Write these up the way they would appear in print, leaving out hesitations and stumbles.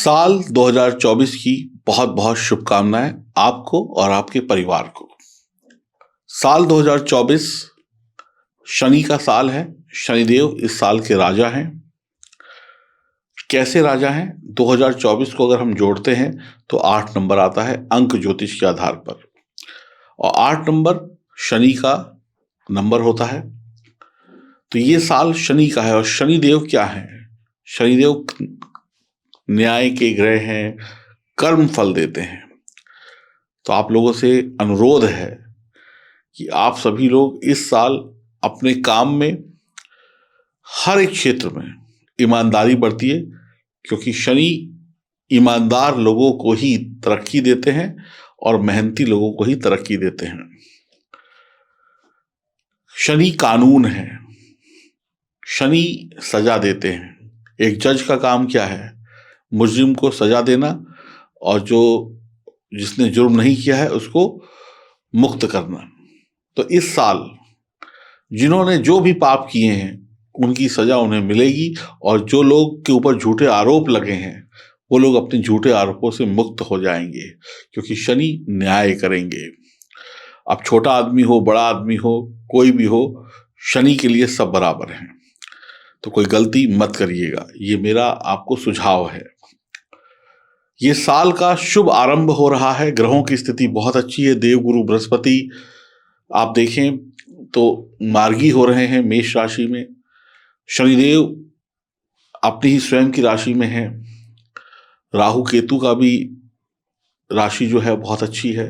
साल 2024 की बहुत बहुत शुभकामनाएं आपको और आपके परिवार को। साल 2024 शनि का साल है। शनिदेव इस साल के राजा हैं। कैसे राजा हैं? 2024 को अगर हम जोड़ते हैं तो 8 नंबर आता है अंक ज्योतिष के आधार पर, और 8 नंबर शनि का नंबर होता है। तो ये साल शनि का है। और शनिदेव क्या है? शनिदेव न्याय के ग्रह हैं, कर्म फल देते हैं। तो आप लोगों से अनुरोध है कि आप सभी लोग इस साल अपने काम में हर एक क्षेत्र में ईमानदारी बरतिए, क्योंकि शनि ईमानदार लोगों को ही तरक्की देते हैं और मेहनती लोगों को ही तरक्की देते हैं। शनि कानून है, शनि सजा देते हैं। एक जज का काम क्या है? मुजरिम को सजा देना, और जिसने जुर्म नहीं किया है उसको मुक्त करना। तो इस साल जिन्होंने जो भी पाप किए हैं उनकी सजा उन्हें मिलेगी, और जो लोग के ऊपर झूठे आरोप लगे हैं वो लोग अपने झूठे आरोपों से मुक्त हो जाएंगे, क्योंकि शनि न्याय करेंगे। अब छोटा आदमी हो, बड़ा आदमी हो, कोई भी हो, शनि के लिए सब बराबर हैं। तो कोई गलती मत करिएगा, ये मेरा आपको सुझाव है। ये साल का शुभ आरंभ हो रहा है। ग्रहों की स्थिति बहुत अच्छी है। देवगुरु बृहस्पति आप देखें तो मार्गी हो रहे हैं मेष राशि में। शनिदेव अपनी ही स्वयं की राशि में है। राहु केतु का भी राशि जो है बहुत अच्छी है।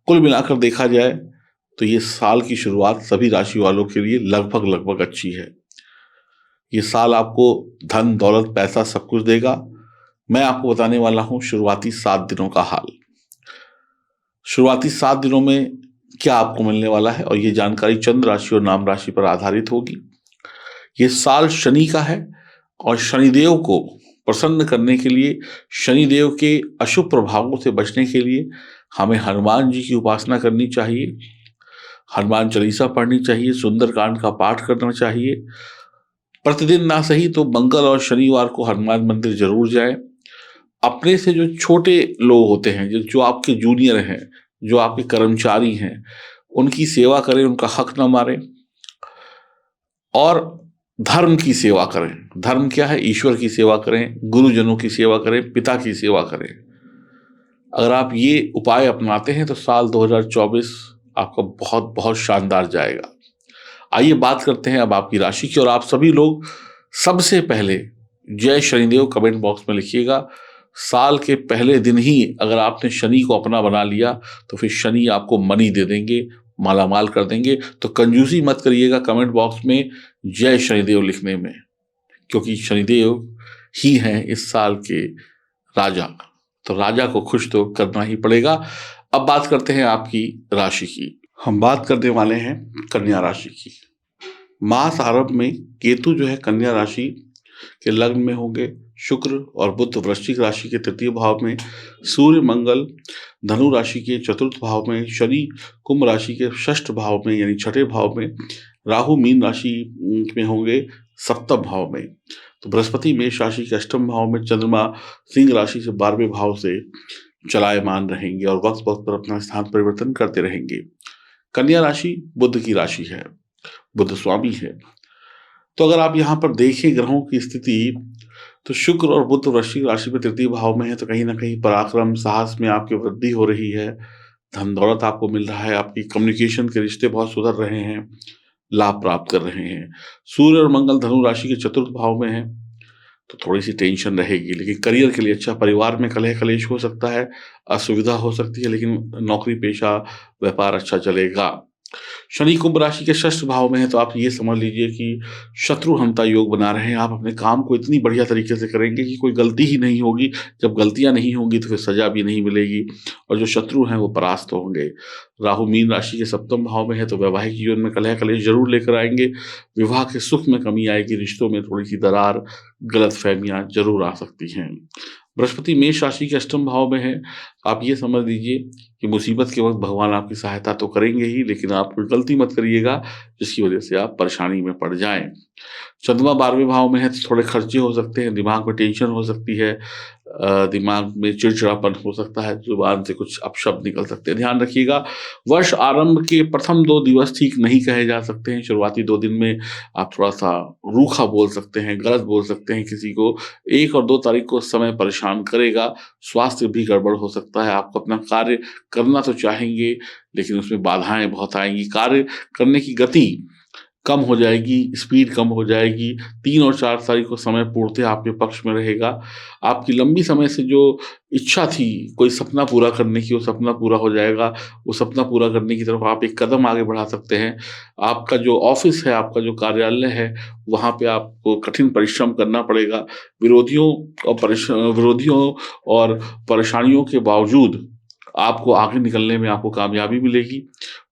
कुल मिलाकर देखा जाए तो ये साल की शुरुआत सभी राशि वालों के लिए लगभग अच्छी है। ये साल आपको धन दौलत पैसा सब कुछ देगा। मैं आपको बताने वाला हूं शुरुआती 7 दिनों का हाल। शुरुआती 7 दिनों में क्या आपको मिलने वाला है, और ये जानकारी चंद्र राशि और नाम राशि पर आधारित होगी। ये साल शनि का है, और शनिदेव को प्रसन्न करने के लिए, शनिदेव के अशुभ प्रभावों से बचने के लिए हमें हनुमान जी की उपासना करनी चाहिए, हनुमान चालीसा पढ़नी चाहिए, सुंदरकांड का पाठ करना चाहिए। प्रतिदिन ना सही तो मंगल और शनिवार को हनुमान मंदिर जरूर जाएं। अपने से जो छोटे लोग होते हैं, जो आपके जूनियर हैं, जो आपके कर्मचारी हैं, उनकी सेवा करें, उनका हक ना मारें, और धर्म की सेवा करें। धर्म क्या है? ईश्वर की सेवा करें, गुरुजनों की सेवा करें, पिता की सेवा करें। अगर आप ये उपाय अपनाते हैं तो साल 2024 आपका बहुत बहुत शानदार जाएगा। आइए बात करते हैं अब आपकी राशि की। और आप सभी लोग सबसे पहले जय शनिदेव कमेंट बॉक्स में लिखिएगा। साल के पहले दिन ही अगर आपने शनि को अपना बना लिया तो फिर शनि आपको मनी दे देंगे, मालामाल कर देंगे। तो कंजूसी मत करिएगा कमेंट बॉक्स में जय शनिदेव लिखने में, क्योंकि शनिदेव ही हैं इस साल के राजा। तो राजा को खुश तो करना ही पड़ेगा। अब बात करते हैं आपकी राशि की। हम बात करने वाले हैं कन्या राशि की। मास आरंभ में केतु जो है कन्या राशि के लग्न में होंगे। शुक्र और बुध वृश्चिक राशि के 3य भाव में, सूर्य मंगल धनु राशि के 4th भाव में, शनि कुंभ राशि के 6th भाव में यानी 6ठे भाव में, राहु मीन राशि में होंगे 7वें भाव में। तो बृहस्पति मेष राशि के 8वें भाव में, चंद्रमा सिंह राशि से 12वें भाव से चलायमान रहेंगे और वक्त वक्त पर अपना स्थान परिवर्तन करते रहेंगे। कन्या राशि बुध की राशि है, बुध स्वामी है। तो अगर आप यहाँ पर देखें ग्रहों की स्थिति, तो शुक्र और बुध वृश्चिक राशि में 3य भाव में है। तो कहीं ना कहीं पराक्रम साहस में आपकी वृद्धि हो रही है। धन दौलत आपको मिल रहा है। आपकी कम्युनिकेशन के रिश्ते बहुत सुधर रहे हैं, लाभ प्राप्त कर रहे हैं। सूर्य और मंगल धनु राशि के 4th भाव में है, तो थोड़ी सी टेंशन रहेगी, लेकिन करियर के लिए अच्छा। परिवार में कलह कलेश हो सकता है, असुविधा हो सकती है, लेकिन नौकरी पेशा व्यापार अच्छा चलेगा। शनि कुंभ राशि के 6th भाव में है, तो आप ये समझ लीजिए कि शत्रु हंता योग बना रहे हैं। आप अपने काम को इतनी बढ़िया तरीके से करेंगे कि कोई गलती ही नहीं होगी। जब गलतियां नहीं होंगी तो फिर सजा भी नहीं मिलेगी, और जो शत्रु हैं वो परास्त होंगे। राहु मीन राशि के 7वें भाव में है, तो वैवाहिक जीवन में कलह कलेश जरूर लेकर आएंगे। विवाह के सुख में कमी आएगी, रिश्तों में थोड़ी सी दरार, गलतफहमियां जरूर आ सकती हैं। बृहस्पति मेष राशि के 8वें भाव में है। आप ये समझ लीजिए कि मुसीबत के वक्त भगवान आपकी सहायता तो करेंगे ही, लेकिन आप कोई गलती मत करिएगा जिसकी वजह से आप परेशानी में पड़ जाएं। चंद्रमा 12वें भाव में है तो थोड़े खर्चे हो सकते हैं, दिमाग में टेंशन हो सकती है, दिमाग में चिड़चिड़ापन हो सकता है, जुबान से कुछ अपशब्द निकल सकते हैं, ध्यान रखिएगा। वर्ष आरंभ के प्रथम 2 दिवस ठीक नहीं कहे जा सकते हैं। शुरुआती 2 दिन में आप थोड़ा-सा रूखा बोल सकते हैं, गलत बोल सकते हैं किसी को। 1 और 2 तारीख को समय परेशान करेगा, स्वास्थ्य भी गड़बड़ हो सकता है। आपको अपना कार्य करना तो चाहेंगे, लेकिन उसमें बाधाएँ बहुत आएँगी। कार्य करने की गति कम हो जाएगी, स्पीड कम हो जाएगी। 3 और 4 तारीख को समय पूर्णतः आपके पक्ष में रहेगा। आपकी लंबी समय से जो इच्छा थी कोई सपना पूरा करने की, वो सपना पूरा हो जाएगा। वो सपना पूरा करने की तरफ आप एक कदम आगे बढ़ा सकते हैं। आपका जो ऑफ़िस है, आपका जो कार्यालय है, वहाँ पे आपको कठिन परिश्रम करना पड़ेगा। विरोधियों और परेशानियों के बावजूद आपको आगे निकलने में आपको कामयाबी मिलेगी।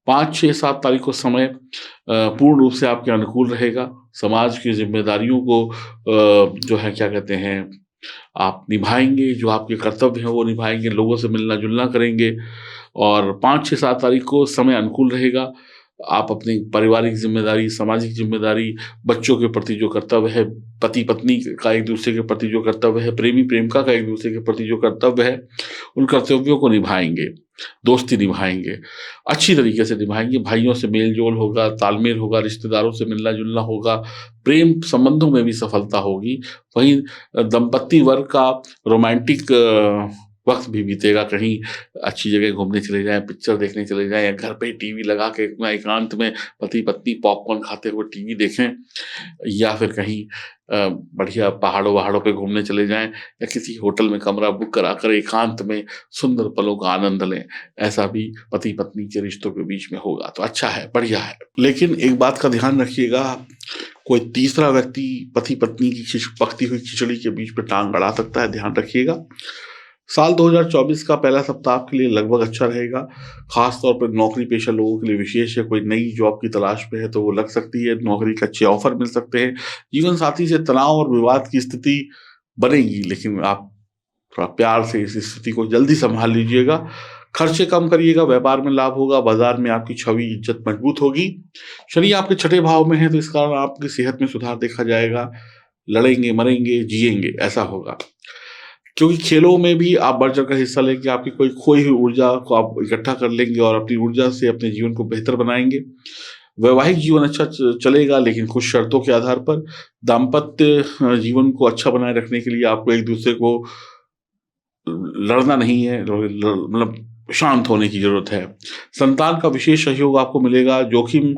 5, 6, 7 तारीख को समय पूर्ण रूप से आपके अनुकूल रहेगा। समाज की ज़िम्मेदारियों को जो है क्या कहते हैं, आप निभाएँगे, जो आपके कर्तव्य हैं वो निभाएँगे, लोगों से मिलना-जुलना करेंगे और 5, 6, 7 तारीख को समय अनुकूल रहेगा। आप अपनी पारिवारिक ज़िम्मेदारी, सामाजिक ज़िम्मेदारी, बच्चों के प्रति जो कर्तव्य है, पति-पत्नी का एक-दूसरे के प्रति जो कर्तव्य है, प्रेमी-प्रेमिका का एक-दूसरे के प्रति जो कर्तव्य है, उन कर्तव्यों को निभाएँगे, दोस्ती निभाएँगे, अच्छी तरीके से निभाएँगे। भाइयों से मेल-जोल होगा, तालमेल होगा, रिश्तेदारों से मिलना-जुलना होगा, प्रेम संबंधों में भी सफलता होगी। वहीं दंपत्ति वर्ग का रोमांटिक वक़्त भी बीतेगा, कहीं अच्छी जगह घूमने चले जाएँ, पिक्चर देखने चले जाएँ या घर पे ही टीवी लगा के अपना एकांत में पति-पत्नी पॉपकॉर्न खाते हुए टीवी देखें या फिर कहीं बढ़िया पहाड़ों-वहाड़ों पे घूमने चले जाएँ या किसी होटल में कमरा बुक कराकर एकांत में सुंदर पलों का आनंद लें। ऐसा भी पति-पत्नी के रिश्तों के बीच में होगा तो अच्छा है, बढ़िया है। लेकिन एक बात का ध्यान रखिएगा, कोई तीसरा व्यक्ति पति-पत्नी की पकती हुई खिचड़ी के बीच में टाँग अड़ा सकता है, ध्यान रखिएगा। साल 2024 का पहला सप्ताह आपके लिए लगभग अच्छा रहेगा। ख़ास तौर पर नौकरी पेशा लोगों के लिए विशेष है, कोई नई जॉब की तलाश में है तो वो लग सकती है, नौकरी के अच्छे ऑफ़र मिल सकते हैं। जीवन साथी से तनाव और विवाद की स्थिति बनेगी, लेकिन आप थोड़ा प्यार से इस स्थिति को जल्दी सँभाल लीजिएगा। खर्चे कम करिएगा, व्यापार में लाभ होगा, बाज़ार में आपकी छवि इज़्ज़त मज़बूत होगी। शनि आपके 6ठे भाव में है तो इस कारण आपकी सेहत में सुधार देखा जाएगा। लड़ेंगे, मरेंगे, जिएँगे, ऐसा होगा। क्योंकि खेलों में भी आप बढ़-चढ़ कर हिस्सा लेंगे, आपकी कोई खोई हुई ऊर्जा को आप इकट्ठा कर लेंगे और अपनी ऊर्जा से अपने जीवन को बेहतर बनाएँगे। वैवाहिक जीवन अच्छा चलेगा लेकिन कुछ शर्तों के आधार पर। दाम्पत्य जीवन को अच्छा बनाए रखने के लिए आपको एक-दूसरे को लड़ना नहीं है, मतलब शांत होने की ज़रूरत है। संतान का विशेष सहयोग आपको मिलेगा, जोखिम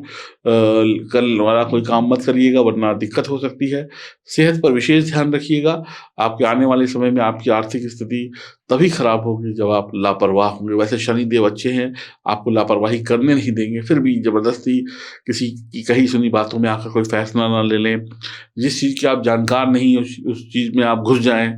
कल वाला कोई काम मत करिएगा वरना दिक्कत हो सकती है। सेहत पर विशेष ध्यान रखिएगा, आपके आने वाले समय में आपकी आर्थिक स्थिति तभी खराब होगी जब आप लापरवाह होंगे। वैसे शनिदेव अच्छे हैं, आपको लापरवाही करने नहीं देंगे, फिर भी ज़बरदस्ती किसी की कही सुनी बातों में आकर कोई फैसला ना ले लें। जिस चीज़ के आप जानकार नहीं उस चीज़ में आप घुस जाएँ,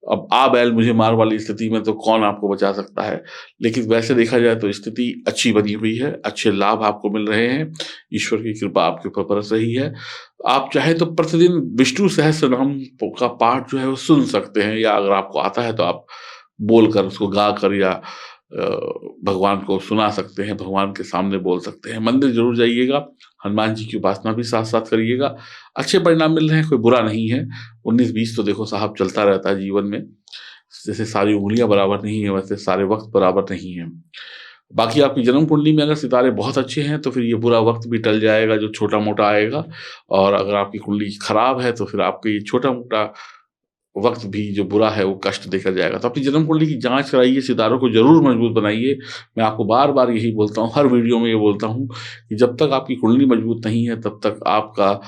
अब आ बैल मुझे मार वाली स्थिति में तो कौन आपको बचा सकता है। लेकिन वैसे देखा जाए तो स्थिति अच्छी बनी हुई है, अच्छे लाभ आपको मिल रहे हैं, ईश्वर की कृपा आपके ऊपर बरस रही है। आप चाहें तो प्रतिदिन विष्णु सहस्त्रनाम का पाठ जो है वो सुन सकते हैं या अगर आपको आता है तो आप बोलकर उसको गाकर या भगवान को सुना सकते हैं, भगवान के सामने बोल सकते हैं। मंदिर ज़रूर जाइएगा, हनुमान जी की उपासना भी साथ-साथ करिएगा। अच्छे परिणाम मिल रहे हैं, कोई बुरा नहीं है। 19-20 तो देखो साहब चलता रहता है जीवन में। जैसे सारी उँगलियाँ बराबर नहीं हैं, वैसे सारे वक़्त बराबर नहीं हैं। बाकी आपकी जन्म कुंडली में अगर सितारे बहुत अच्छे हैं, तो फिर ये बुरा वक़्त भी टल जाएगा जो छोटा-मोटा आएगा और अगर आपकी कुंडली खराब है, तो फिर आपको ये छोटा-मोटा वक़्त भी जो बुरा है वो कष्ट देखा जाएगा। तो अपनी जन्म कुंडली की जाँच कराइए, सितारों को ज़रूर मजबूत बनाइए। मैं आपको बार-बार यही बोलता हूँ, हर वीडियो में ये बोलता हूँ कि जब तक आपकी कुंडली मजबूत नहीं है, तब तक आपका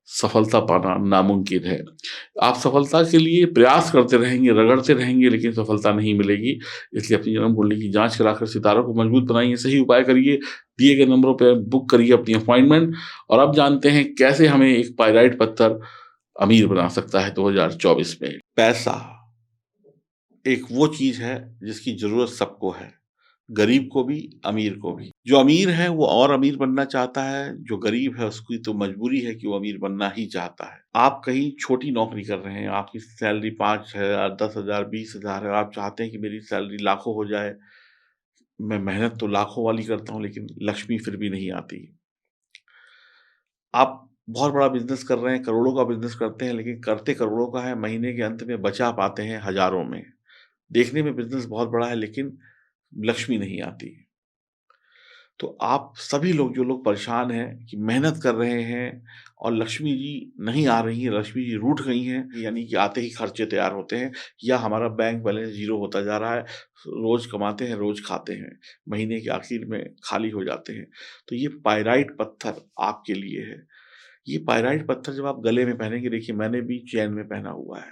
सफलता पाना नामुमकिन है। आप सफलता के लिए प्रयास करते रहेंगे, रगड़ते रहेंगे, लेकिन सफलता नहीं मिलेगी। इसलिए अपनी जन्म कुंडली की जाँच कराकर सितारों को मजबूत बनाइए, सही उपाय करिए, दिए गए नंबरों पे बुक करिए अपनी अपॉइंटमेंट और अब जानते हैं कैसे हमें एक पाइराइट पत्थर अमीर बना सकता है 2024 में। पैसा एक वो चीज़ है जिसकी ज़रूरत सबको है, गरीब को भी, अमीर को भी। जो अमीर है वो और अमीर बनना चाहता है, जो गरीब है उसकी तो मजबूरी है कि वो अमीर बनना ही चाहता है। आप कहीं छोटी नौकरी कर रहे हैं, आपकी सैलरी 5,000, 10,000, 20,000 है, आप चाहते हैं कि मेरी सैलरी लाखों हो जाए। मैं मेहनत तो लाखों वाली करता हूँ लेकिन लक्ष्मी फिर भी नहीं आती। आप बहुत बड़ा बिज़नेस कर रहे हैं, करोड़ों का बिज़नेस करते हैं, लेकिन करते करोड़ों का है, महीने के अंत में बचा पाते हैं हज़ारों में। देखने में बिज़नेस बहुत बड़ा है, लेकिन लक्ष्मी नहीं आती। तो आप सभी लोग जो लोग परेशान हैं कि मेहनत कर रहे हैं और लक्ष्मी जी नहीं आ रही हैं, लक्ष्मी जी रूठ गई हैं, यानी कि आते ही खर्चे तैयार होते हैं या हमारा बैंक बैलेंस ज़ीरो होता जा रहा है, रोज़ कमाते हैं, रोज़ खाते हैं, महीने के आखिर में खाली हो जाते हैं। तो ये पाइराइट पत्थर आपके लिए है। ये पाइराइट पत्थर जब आप गले में पहनेंगे, देखिए मैंने भी चैन में पहना हुआ है।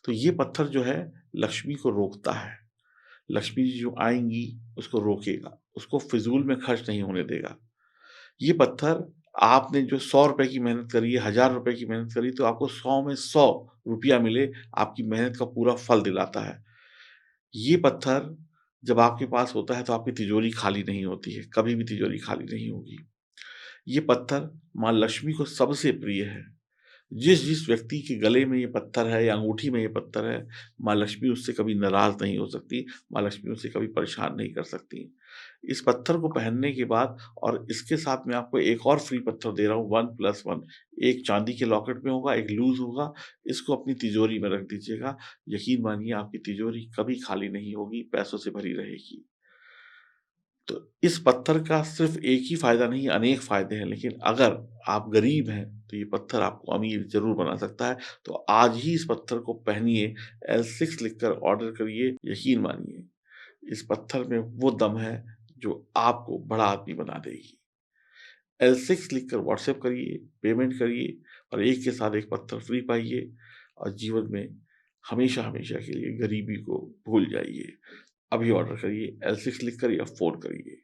तो ये पत्थर जो है लक्ष्मी को रोकता है। लक्ष्मी जी जो आएँगी उसको रोकेगा, उसको फ़िज़ूल में खर्च नहीं होने देगा। ये पत्थर आपने जो ₹100 की मेहनत करी है, ₹1000 की मेहनत करी तो आपको 100 में 100 रुपया मिले, आपकी मेहनत का पूरा फल दिलाता है। ये पत्थर जब आपके पास होता है तो आपकी तिजोरी खाली नहीं होती है, कभी भी तिजोरी खाली नहीं होगी। ये पत्थर माँ लक्ष्मी को सबसे प्रिय है। जिस व्यक्ति के गले में ये पत्थर है या अंगूठी में ये पत्थर है, माँ लक्ष्मी उससे कभी नाराज़ नहीं हो सकती, माँ लक्ष्मी उसे कभी परेशान नहीं कर सकती। इस पत्थर को पहनने के बाद और इसके साथ मैं आपको एक और फ्री पत्थर दे रहा हूँ 1 प्लस 1 एक चाँदी के लॉकेट में होगा, एक लूज़ होगा, इसको अपनी तिजोरी में रख दीजिएगा। यकीन मानिए आपकी तिजोरी कभी खाली नहीं होगी, पैसों से भरी रहेगी। तो इस पत्थर का सिर्फ़ एक ही फ़ायदा नहीं, अनेक फ़ायदे हैं, लेकिन अगर आप गरीब हैं, तो ये पत्थर आपको अमीर ज़रूर बना सकता है। तो आज ही इस पत्थर को पहनिए, L6 लिखकर ऑर्डर करिए, यकीन मानिए, इस पत्थर में वो दम है, जो आपको बड़ा आदमी बना देगी। L6 लिखकर व्हाट्सएप करिए, पेमेंट करिए और एक के साथ एक पत्थर फ्री पाइए और जीवन में हमेशा-हमेशा के लिए गरीबी को भूल जाइए। अभी ऑर्डर करिए, L6 लिखकर या फ़ोन करिए।